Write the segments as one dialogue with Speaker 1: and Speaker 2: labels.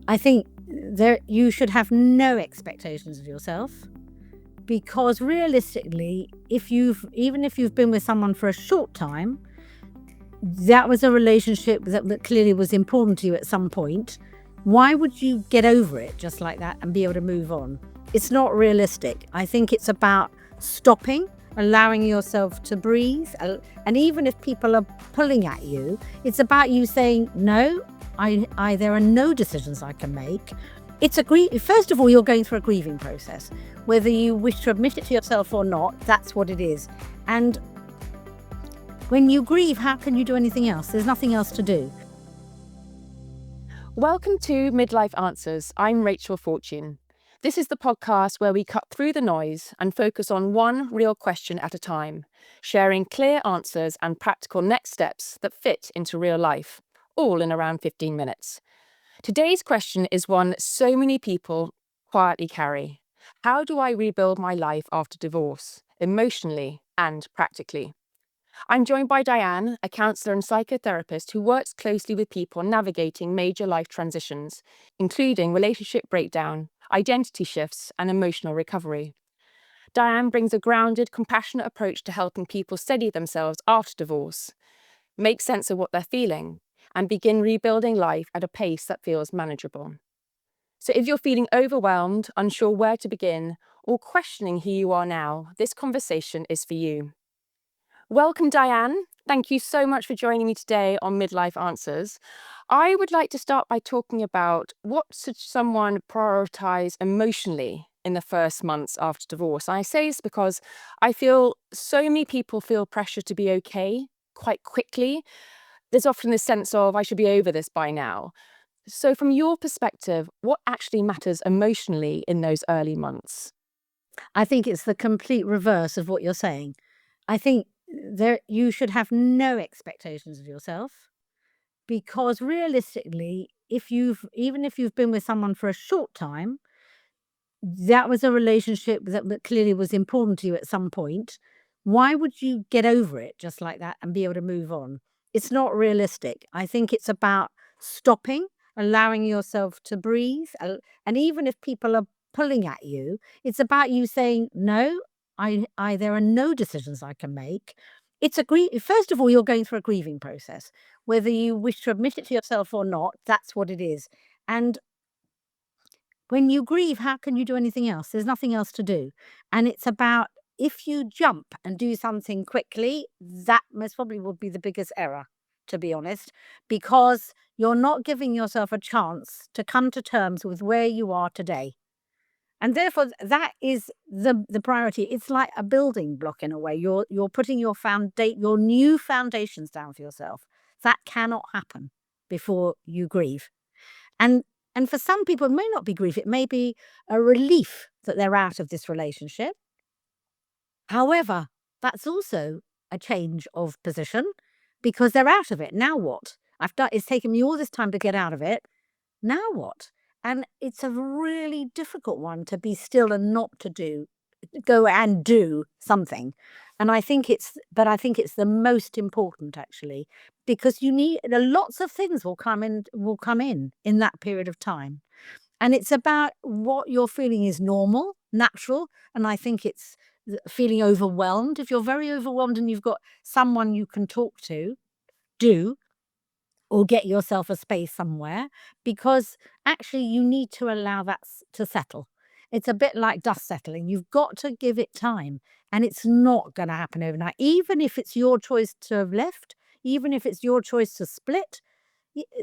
Speaker 1: I think you should have no expectations of yourself, because realistically, even if you've been with someone for a short time, that was a relationship that clearly was important to you at some point. Why would you get over it just like that and be able to move on? It's not realistic. I think it's about stopping, allowing yourself to breathe. And even if people are pulling at you, it's about you saying, no, there are no decisions I can make. First of all, you're going through a grieving process. Whether you wish to admit it to yourself or not, that's what it is. And when you grieve, how can you do anything else? There's nothing else to do.
Speaker 2: Welcome to Midlife Answers. I'm Rachel Fortune. This is the podcast where we cut through the noise and focus on one real question at a time, sharing clear answers and practical next steps that fit into real life, all in around 15 minutes. Today's question is one so many people quietly carry. How do I rebuild my life after divorce, emotionally and practically? I'm joined by Diane, a counsellor and psychotherapist who works closely with people navigating major life transitions, including relationship breakdown, identity shifts, and emotional recovery. Diane brings a grounded, compassionate approach to helping people steady themselves after divorce, make sense of what they're feeling, and begin rebuilding life at a pace that feels manageable. So if you're feeling overwhelmed, unsure where to begin, or questioning who you are now, this conversation is for you. Welcome, Diane. Thank you so much for joining me today on Midlife Answers. I would like to start by talking about what should someone prioritize emotionally in the first months after divorce. And I say this because I feel so many people feel pressure to be okay quite quickly. There's often this sense of, I should be over this by now. So from your perspective, what actually matters emotionally in those early months?
Speaker 1: I think it's the complete reverse of what you're saying. I think you should have no expectations of yourself, because realistically, even if you've been with someone for a short time, that was a relationship that clearly was important to you at some point. Why would you get over it just like that and be able to move on? It's not realistic. I think it's about stopping, allowing yourself to breathe. And even if people are pulling at you, it's about you saying, no, there are no decisions I can make. First of all, you're going through a grieving process. Whether you wish to admit it to yourself or not, that's what it is. And when you grieve, how can you do anything else? There's nothing else to do. And it's about, if you jump and do something quickly, that most probably would be the biggest error, to be honest, because you're not giving yourself a chance to come to terms with where you are today. And therefore, that is the priority. It's like a building block in a way. You're putting your new foundations down for yourself. That cannot happen before you grieve. And for some people, it may not be grief. It may be a relief that they're out of this relationship. However, that's also a change of position, because they're out of it. Now what? It's taken me all this time to get out of it. Now what? And it's a really difficult one to be still and not to go and do something. And I think it's the most important, actually, because lots of things will come in that period of time. And it's about what you're feeling is normal, natural. And I think it's feeling overwhelmed. If you're very overwhelmed and you've got someone you can talk to, do, or get yourself a space somewhere, because actually you need to allow that to settle. It's a bit like dust settling. You've got to give it time, and it's not going to happen overnight. Even if it's your choice to have left, even if it's your choice to split,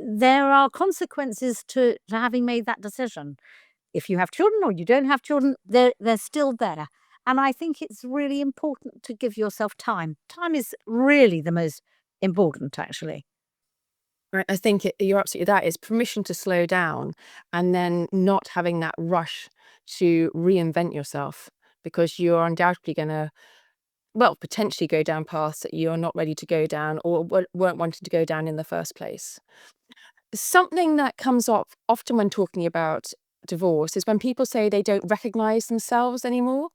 Speaker 1: there are consequences to having made that decision. If you have children or you don't have children, they're still there. And I think it's really important to give yourself time. Time is really the most important, actually.
Speaker 2: Right, I think you're absolutely right. It's permission to slow down and then not having that rush to reinvent yourself, because you're undoubtedly going to, potentially go down paths that you're not ready to go down or weren't wanting to go down in the first place. Something that comes up often when talking about divorce is when people say they don't recognize themselves anymore.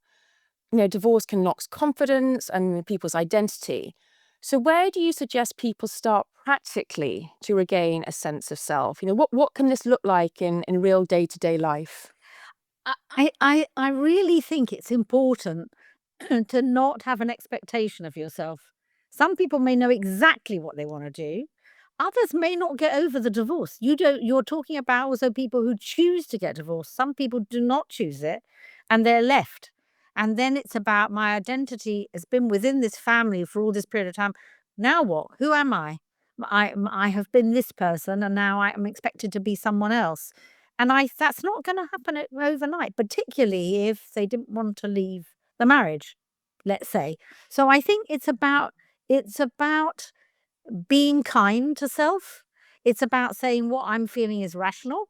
Speaker 2: Divorce can knock confidence and people's identity. So where do you suggest people start practically to regain a sense of self? What can this look like in real day-to-day life?
Speaker 1: I really think it's important to not have an expectation of yourself. Some people may know exactly what they want to do. Others may not get over the divorce. You're talking about also people who choose to get divorced. Some people do not choose it and they're left. And then it's about my identity has been within this family for all this period of time. Now what? Who am I? I have been this person and now I am expected to be someone else. And that's not going to happen overnight, particularly if they didn't want to leave the marriage, let's say. So I think it's about being kind to self. It's about saying what I'm feeling is rational.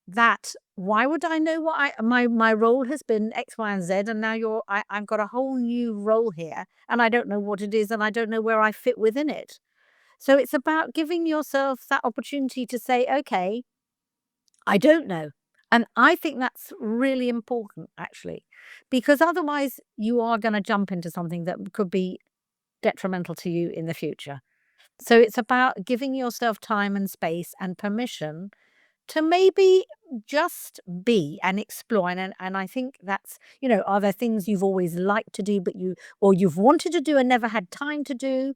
Speaker 1: That why would I know what my role has been X, Y, and Z, and now I've got a whole new role here, and I don't know what it is, and I don't know where I fit within it. So it's about giving yourself that opportunity to say, okay, I don't know. And I think that's really important, actually, because otherwise you are going to jump into something that could be detrimental to you in the future. So it's about giving yourself time and space and permission to maybe just be and explore. And I think that's, are there things you've always liked to do, or you've wanted to do and never had time to do?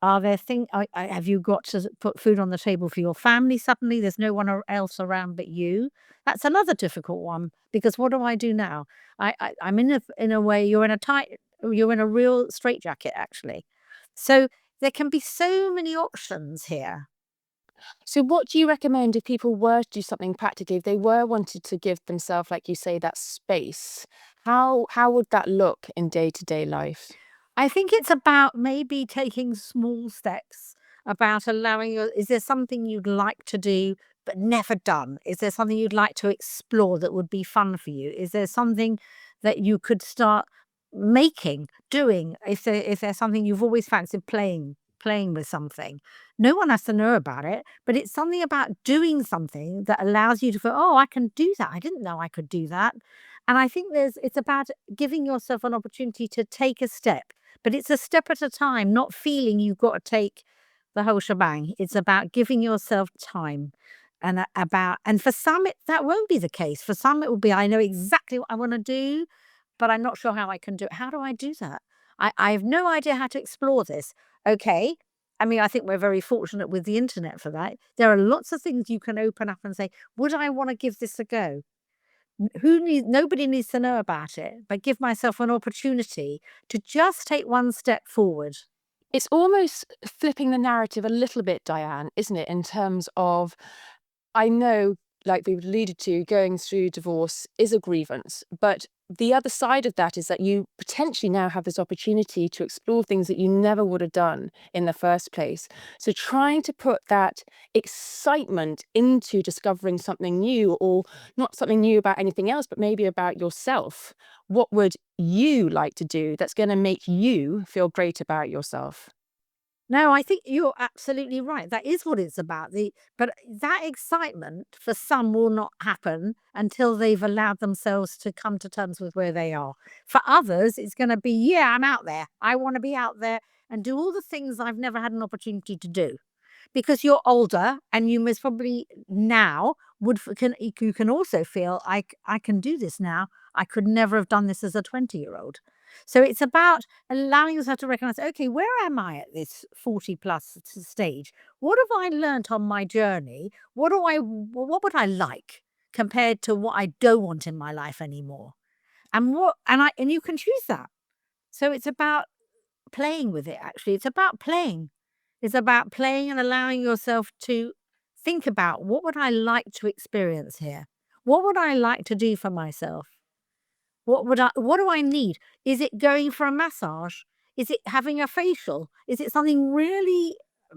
Speaker 1: Are there things, have you got to put food on the table for your family suddenly? There's no one else around but you. That's another difficult one because what do I do now? I'm in a way you're in a real straitjacket actually. So there can be so many options here.
Speaker 2: So what do you recommend if people were to do something practically, if they were wanted to give themselves, like you say, that space? How would that look in day-to-day life?
Speaker 1: I think it's about maybe taking small steps, about allowing is there something you'd like to do but never done? Is there something you'd like to explore that would be fun for you? Is there something that you could start making, doing? If there's something you've always fancied playing with something. No one has to know about it, but it's something about doing something that allows you to go, oh, I can do that. I didn't know I could do that. And I think it's about giving yourself an opportunity to take a step, but it's a step at a time, not feeling you've got to take the whole shebang. It's about giving yourself time. And for some, that won't be the case. For some, it will be, I know exactly what I want to do, but I'm not sure how I can do it. How do I do that? I have no idea how to explore this. Okay. I mean, I think we're very fortunate with the internet for that. There are lots of things you can open up and say, would I want to give this a go? Nobody needs to know about it, but give myself an opportunity to just take one step forward.
Speaker 2: It's almost flipping the narrative a little bit, Diane, isn't it? In terms of, I know, like we've alluded to, going through divorce is a grievance, but the other side of that is that you potentially now have this opportunity to explore things that you never would have done in the first place. So trying to put that excitement into discovering something new, or not something new about anything else, but maybe about yourself. What would you like to do that's going to make you feel great about yourself?
Speaker 1: No, I think you're absolutely right. That is what it's about. But that excitement for some will not happen until they've allowed themselves to come to terms with where they are. For others, it's going to be, yeah, I'm out there. I want to be out there and do all the things I've never had an opportunity to do. Because you're older and you most probably now you can also feel I can do this now. I could never have done this as a 20-year-old. So it's about allowing yourself to recognize, okay, where am I at this 40 plus stage? What have I learnt on my journey? What would I like compared to what I don't want in my life anymore? And you can choose that. So it's about playing with it, actually. It's about playing. It's about playing and allowing yourself to think about what would I like to experience here? What would I like to do for myself? What do I need? Is it going for a massage? Is it having a facial? Is it something really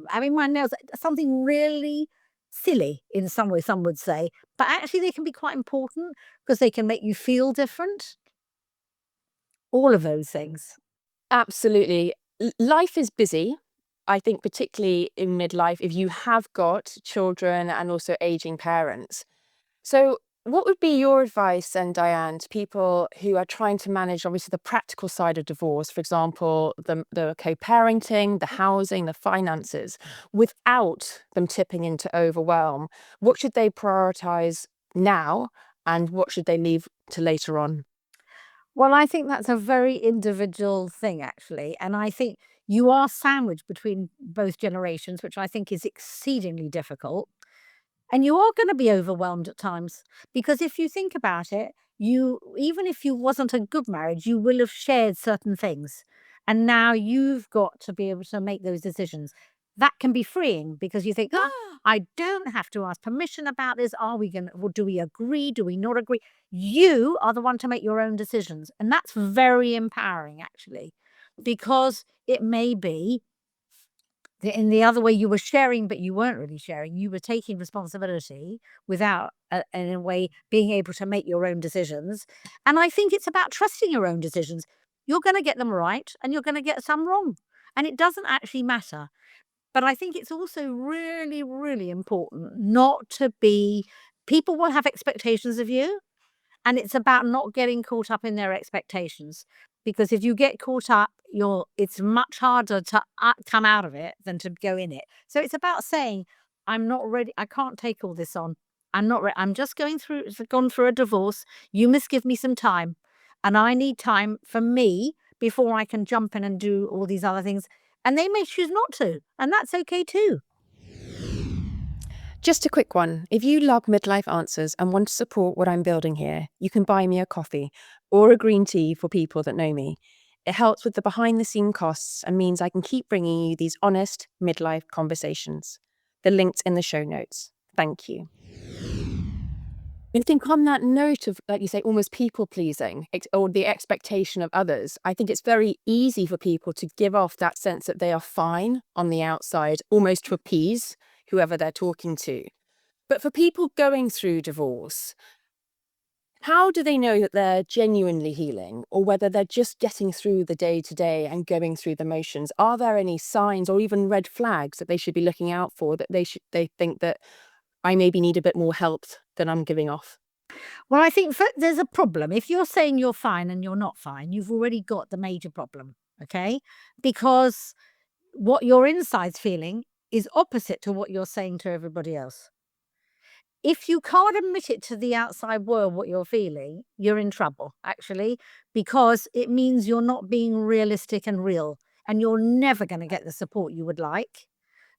Speaker 1: having my nails something really silly in some way, some would say. But actually they can be quite important because they can make you feel different. All of those things.
Speaker 2: Absolutely. Life is busy. I think particularly in midlife, if you have got children and also aging parents. So What would be your advice then, Diane, to people who are trying to manage, obviously, the practical side of divorce, for example, the co-parenting, the housing, the finances, without them tipping into overwhelm? What should they prioritize now, and what should they leave to later on?
Speaker 1: Well, I think that's a very individual thing, actually. And I think you are sandwiched between both generations, which I think is exceedingly difficult. And you are going to be overwhelmed at times because if you think about it, you even if you wasn't a good marriage, you will have shared certain things. And now you've got to be able to make those decisions. That can be freeing because you think, I don't have to ask permission about this. Are we going to, well, do we agree? Do we not agree? You are the one to make your own decisions. And that's very empowering, actually, because it may be in the other way, you were sharing, but you weren't really sharing. You were taking responsibility without, in a way, being able to make your own decisions. And I think it's about trusting your own decisions. You're going to get them right and you're going to get some wrong. And it doesn't actually matter. But I think it's also really, really important not to be, people will have expectations of you. And it's about not getting caught up in their expectations. Because if you get caught up, it's much harder to come out of it than to go in it. So it's about saying, I'm not ready. I can't take all this on. I'm not ready. I'm just gone through a divorce. You must give me some time. And I need time for me before I can jump in and do all these other things. And they may choose not to. And that's okay too.
Speaker 2: Just a quick one. If you love Midlife Answers and want to support what I'm building here, you can buy me a coffee or a green tea for people that know me. It helps with the behind the scene costs and means I can keep bringing you these honest midlife conversations. The link's in the show notes. Thank you. I think on that note of, like you say, almost people pleasing or the expectation of others, I think it's very easy for people to give off that sense that they are fine on the outside, almost to appease whoever they're talking to. But for people going through divorce, how do they know that they're genuinely healing or whether they're just getting through the day to day and going through the motions? Are there any signs or even red flags that they should be looking out for, that they think that I maybe need a bit more help than I'm giving off?
Speaker 1: Well, I think there's a problem. If you're saying you're fine and you're not fine, you've already got the major problem. Okay. Because what your inside's feeling is opposite to what you're saying to everybody else. If you can't admit it to the outside world what you're feeling, you're in trouble, actually, because it means you're not being realistic and real. And you're never going to get the support you would like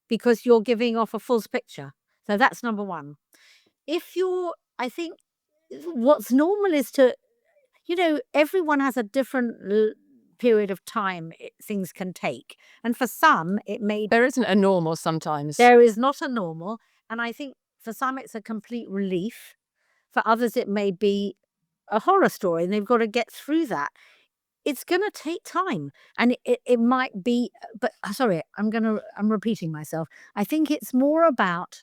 Speaker 1: because you're giving off a false picture. So that's number one. I think what's normal is to, everyone has a different period of time things can take. And for some,
Speaker 2: There isn't a normal sometimes.
Speaker 1: there is not a normal. And I think for some, it's a complete relief. For others, it may be a horror story and they've got to get through that. It's going to take time. And it might be, but sorry, I'm repeating myself. I think it's more about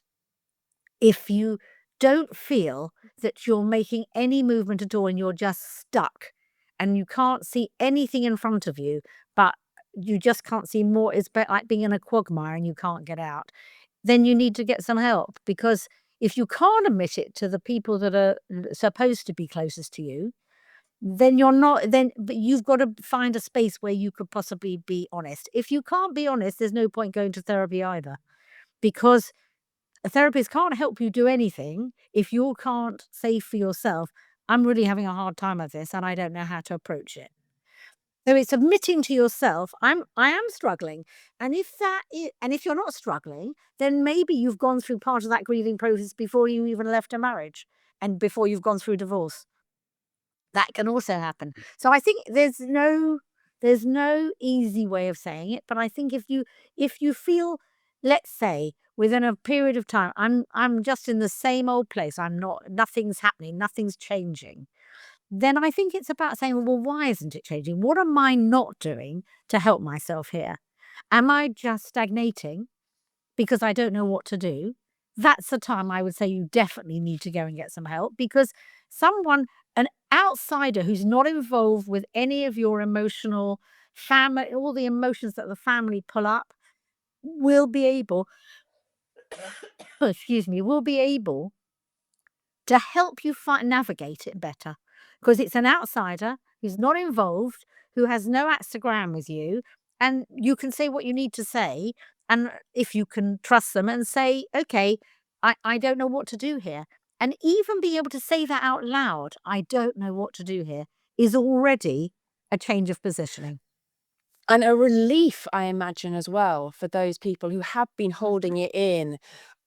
Speaker 1: if you don't feel that you're making any movement at all and you're just stuck and you can't see anything in front of you, but you just can't see more, it's like being in a quagmire and you can't get out, then you need to get some help. Because if you can't admit it to the people that are supposed to be closest to you, then you're not, but you've got to find a space where you could possibly be honest. If you can't be honest, there's no point going to therapy either, because a therapist can't help you do anything if you can't say for yourself, I'm really having a hard time with this and I don't know how to approach it. So it's admitting to yourself, I am struggling. And if you're not struggling, then maybe you've gone through part of that grieving process before you even left a marriage and before you've gone through divorce. That can also happen. So I think there's no easy way of saying it, but I think if you feel, let's say, within a period of time, I'm just in the same old place. Nothing's happening, nothing's changing. Then I think it's about saying, well, why isn't it changing? What am I not doing to help myself here? Am I just stagnating because I don't know what to do? That's the time I would say you definitely need to go and get some help, because an outsider who's not involved with any of your emotional family, all the emotions that the family pull up, will be able, excuse me, will be able to help you navigate it better, because it's an outsider who's not involved, who has no axe to grind with you, and you can say what you need to say, and if you can trust them and say, okay, I don't know what to do here. And even being able to say that out loud, I don't know what to do here, is already a change of positioning.
Speaker 2: And a relief, I imagine, as well, for those people who have been holding it in,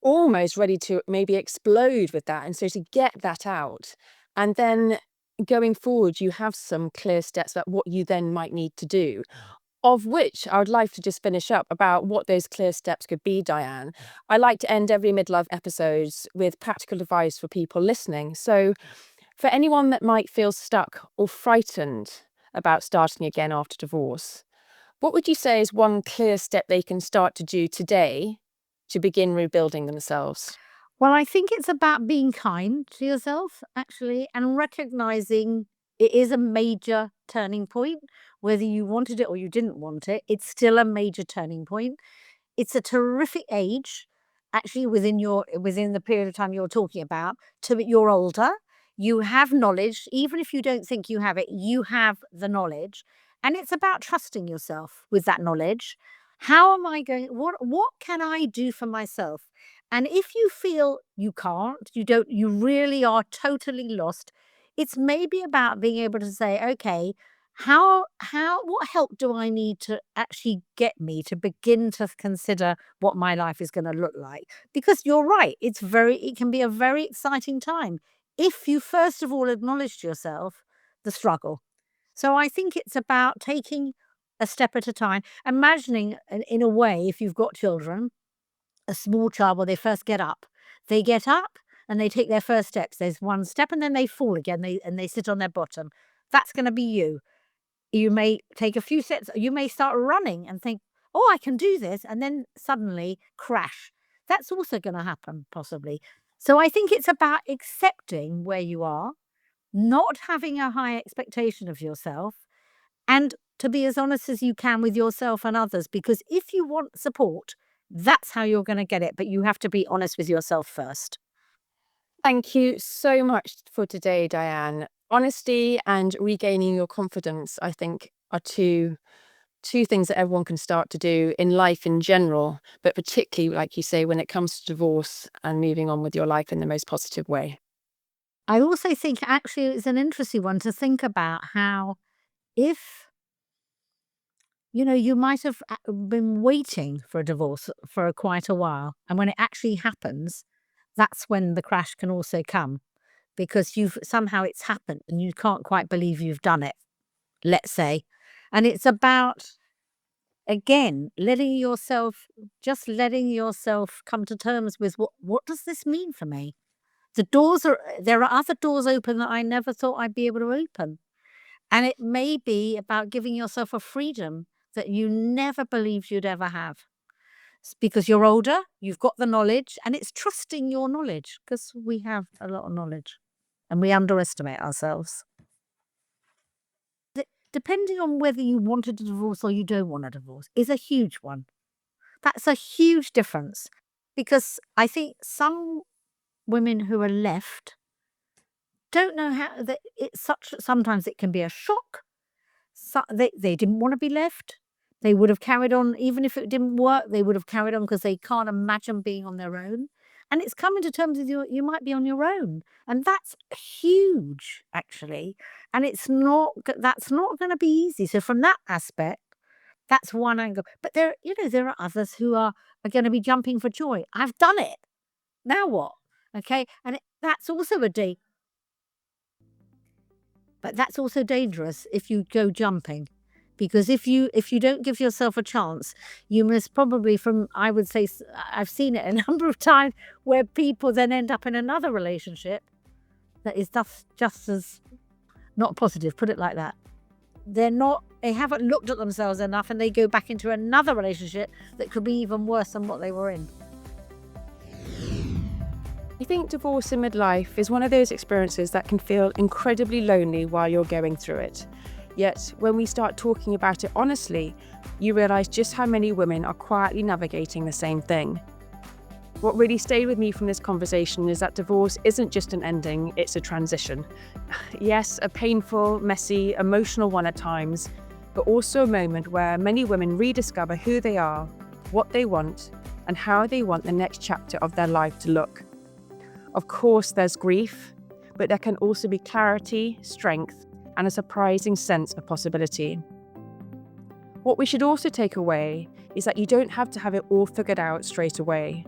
Speaker 2: almost ready to maybe explode with that. And so to get that out, and then going forward, you have some clear steps about what you then might need to do, of which I would like to just finish up about what those clear steps could be, Diane. I like to end every midlife episodes with practical advice for people listening. So for anyone that might feel stuck or frightened about starting again after divorce, what would you say is one clear step they can start to do today to begin rebuilding themselves?
Speaker 1: Well, I think it's about being kind to yourself, actually, and recognizing it is a major turning point. Whether you wanted it or you didn't want it, it's still a major turning point. It's a terrific age, actually, within the period of time you're talking about. You're older, you have knowledge. Even if you don't think you have it, you have the knowledge, and it's about trusting yourself with that knowledge. How am I going? What can I do for myself? And if you feel you can't, you don't, you really are totally lost, it's maybe about being able to say, okay, what help do I need to actually get me to begin to consider what my life is going to look like? Because you're right, it can be a very exciting time if you first of all acknowledge to yourself the struggle. So I think it's about taking a step at a time, imagining in a way, if you've got children, a small child, when they first get up, they get up and they take their first steps. There's one step and then they fall again, and they sit on their bottom. That's going to be you. You may take a few steps, you may start running and think, oh, I can do this, and then suddenly crash. That's also going to happen, possibly. So I think it's about accepting where you are, not having a high expectation of yourself, and to be as honest as you can with yourself and others. Because if you want support, that's how you're going to get it. But you have to be honest with yourself first.
Speaker 2: Thank you so much for today, Diane. Honesty and regaining your confidence, I think, are two things that everyone can start to do in life in general, but particularly, like you say, when it comes to divorce and moving on with your life in the most positive way.
Speaker 1: I also think actually it's an interesting one to think about how, if you might have been waiting for a divorce for quite a while, and when it actually happens, that's when the crash can also come, because it's happened and you can't quite believe you've done it, let's say. And it's about, again, letting yourself come to terms with what does this mean for me? There are other doors open that I never thought I'd be able to open. And it may be about giving yourself a freedom that you never believed you'd ever have. Because you're older, you've got the knowledge, and it's trusting your knowledge, because we have a lot of knowledge and we underestimate ourselves. Depending on whether you want a divorce or you don't want a divorce is a huge one. That's a huge difference, because I think some women who are left don't know how that sometimes it can be a shock. They didn't want to be left. They would have carried on. Even if it didn't work, they would have carried on, because they can't imagine being on their own. And it's coming to terms with you might be on your own. And that's huge, actually. And that's not going to be easy. So from that aspect, that's one angle. But there are others who are going to be jumping for joy. I've done it. Now what? Okay. And that's also but that's also dangerous if you go jumping, because if you don't give yourself a chance, you must probably, I would say, I've seen it a number of times where people then end up in another relationship that is just as not positive, put it like that. They haven't looked at themselves enough, and they go back into another relationship that could be even worse than what they were in.
Speaker 2: I think divorce in midlife is one of those experiences that can feel incredibly lonely while you're going through it. Yet, when we start talking about it honestly, you realise just how many women are quietly navigating the same thing. What really stayed with me from this conversation is that divorce isn't just an ending, it's a transition. Yes, a painful, messy, emotional one at times, but also a moment where many women rediscover who they are, what they want, and how they want the next chapter of their life to look. Of course, there's grief, but there can also be clarity, strength, and a surprising sense of possibility. What we should also take away is that you don't have to have it all figured out straight away.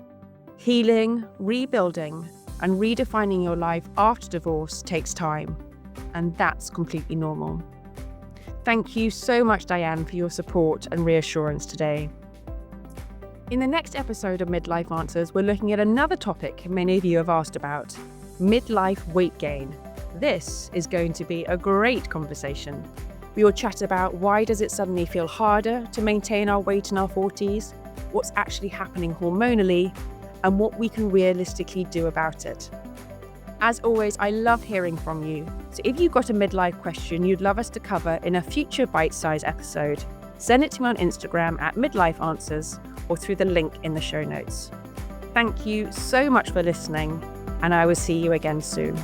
Speaker 2: Healing, rebuilding, and redefining your life after divorce takes time, and that's completely normal. Thank you so much, Diane, for your support and reassurance today. In the next episode of Midlife Answers, we're looking at another topic many of you have asked about: midlife weight gain. This is going to be a great conversation. We will chat about why does it suddenly feel harder to maintain our weight in our 40s, what's actually happening hormonally, and what we can realistically do about it. As always, I love hearing from you. So if you've got a midlife question you'd love us to cover in a future bite-sized episode, send it to me on Instagram at Midlife Answers or through the link in the show notes. Thank you so much for listening, and I will see you again soon.